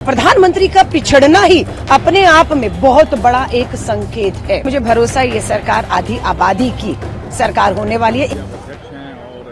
प्रधानमंत्री का पिछड़ना ही अपने आप में बहुत बड़ा एक संकेत है। मुझे भरोसा है ये सरकार आधी आबादी की सरकार होने वाली है। अध्यक्ष हैं और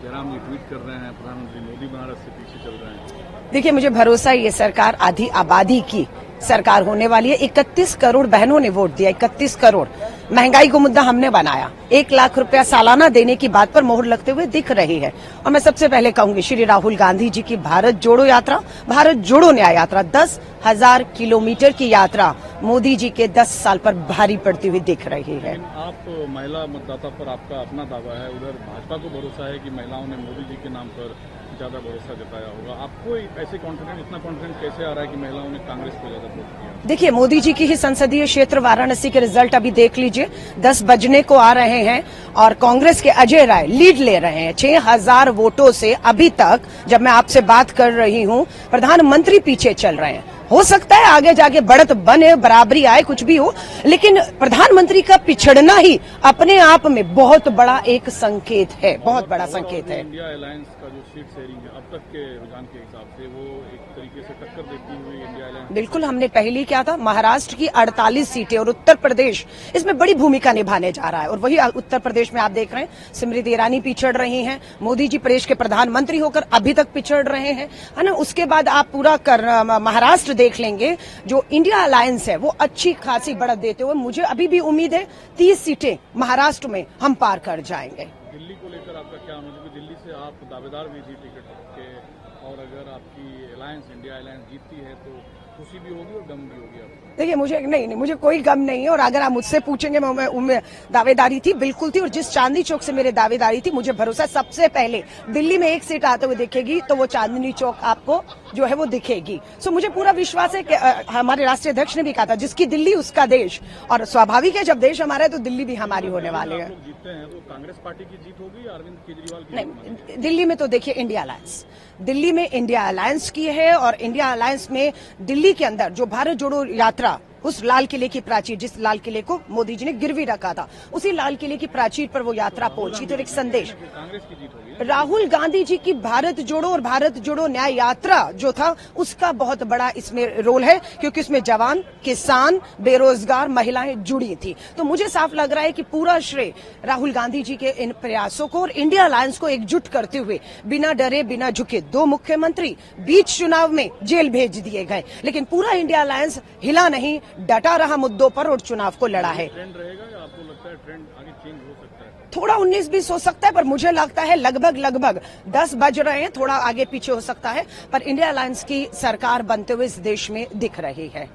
जयराम जी ट्वीट कर रहे हैं, प्रधानमंत्री मोदी बनारस से पीछे चल रहे हैं। देखिए, मुझे भरोसा है ये सरकार आधी आबादी की सरकार होने वाली है। 31 करोड़ बहनों ने वोट दिया, 31 करोड़। महंगाई को मुद्दा हमने बनाया, 1 लाख रुपया सालाना देने की बात पर मोहर लगते हुए दिख रही है। और मैं सबसे पहले कहूंगी, श्री राहुल गांधी जी की भारत जोड़ो यात्रा, भारत जोड़ो न्याय यात्रा, 10,000 किलोमीटर की यात्रा मोदी जी के 10 साल पर भारी पड़ती हुई दिख रही है। आप महिला मतदाता पर आपका अपना दावा है, उधर भाजपा को भरोसा है कि महिलाओं ने मोदी जी के नाम पर ज्यादा भरोसा जताया होगा। आपको ऐसे कॉन्फिडेंस, इतना कॉन्फिडेंस कैसे आ रहा है कि महिलाओं ने कांग्रेस को ज्यादा वोट किया? देखिए, मोदी जी की ही संसदीय क्षेत्र वाराणसी के रिजल्ट अभी देख लीजिए। 10 बजने को आ रहे हैं और कांग्रेस के अजय राय लीड ले रहे हैं 6,000 वोटों से। अभी तक जब मैं आपसे बात कर रही हूं, प्रधानमंत्री पीछे चल रहे हैं। हो सकता है आगे जाके बढ़त बने, बराबरी आए, कुछ भी हो, लेकिन प्रधानमंत्री का पिछड़ना ही अपने आप में बहुत बड़ा एक संकेत है, बहुत बड़ा संकेत है। इंडिया अलायंस का जो सीट शेयरिंग है अब तक के रुझान के हिसाब से, वो एक तरीके से टक्कर देती हुई इंडिया अलायंस। बिल्कुल, हमने पहले क्या था, महाराष्ट्र की 48 सीटें और उत्तर प्रदेश इसमें बड़ी भूमिका निभाने जा रहा है। और वही उत्तर प्रदेश में आप देख रहे हैं, स्मृति ईरानी पिछड़ रही हैं, मोदी जी प्रदेश के प्रधानमंत्री होकर अभी तक पिछड़ रहे हैं, है ना। उसके बाद आप पूरा महाराष्ट्र देख लेंगे, जो इंडिया अलायंस है वो अच्छी खासी बढ़त देते हुए मुझे अभी भी उम्मीद है 30 सीटें महाराष्ट्र में हम पार कर जाएंगे। दिल्ली को लेकर आपका क्या अनुमान है? दिल्ली से आप दावेदार भी थी टिकट के, और अगर आपकी अलायंस, इंडिया अलायंस जीतती है तो खुशी भी होगी और गम भी होगी आपको? देखिए, मुझे कोई गम नहीं है। और अगर आप मुझसे पूछेंगे, मैं दावेदारी थी, बिल्कुल थी। और जिस चांदनी चौक से मेरे दावेदारी थी, मुझे भरोसा है सबसे पहले दिल्ली में एक सीट आते हुए दिखेगी तो वो चांदनी चौक आपको जो है वो दिखेगी। सो मुझे पूरा विश्वास है कि हमारे राष्ट्रीय अध्यक्ष ने भी कहा था, जिसकी दिल्ली उसका देश। और स्वाभाविक है, जब देश हमारा है तो दिल्ली भी हमारी होने वाली है। जीतते हैं तो कांग्रेस पार्टी की जीत होगी या अरविंद केजरीवाल की? नहीं, दिल्ली में तो देखिए इंडिया अलायंस, दिल्ली में इंडिया अलायंस की है। और इंडिया अलायंस में दिल्ली के अंदर जो भारत जोड़ो यात्रा, उस लाल किले की प्राचीर, जिस लाल किले को मोदी जी ने गिरवी रखा था, उसी लाल किले की प्राचीर पर वो यात्रा पहुंची। तो एक संदेश, कांग्रेस की जीत होगी। राहुल गांधी जी की भारत जोड़ो और भारत जोड़ो न्याय यात्रा जो था, उसका बहुत बड़ा इसमें रोल है, क्योंकि इसमें जवान, किसान, बेरोजगार, महिलाएं जुड़ी थी। तो मुझे साफ लग रहा है कि पूरा श्रेय राहुल गांधी जी के इन प्रयासों को और इंडिया अलायंस को एकजुट करते हुए, बिना डरे बिना झुके 2 मुख्यमंत्री बीच चुनाव में जेल भेज दिए गए, लेकिन पूरा इंडिया अलायंस हिला नहीं, डटा रहा मुद्दों पर और चुनाव को लड़ा है। ट्रेंड रहेगा या आपको लगता है ट्रेंड आगे चेंज हो सकता है? थोड़ा 19-20 हो सकता है, पर मुझे लगता है लगभग 10 बज रहे हैं, थोड़ा आगे पीछे हो सकता है, पर इंडिया अलायंस की सरकार बनते हुए इस देश में दिख रही है।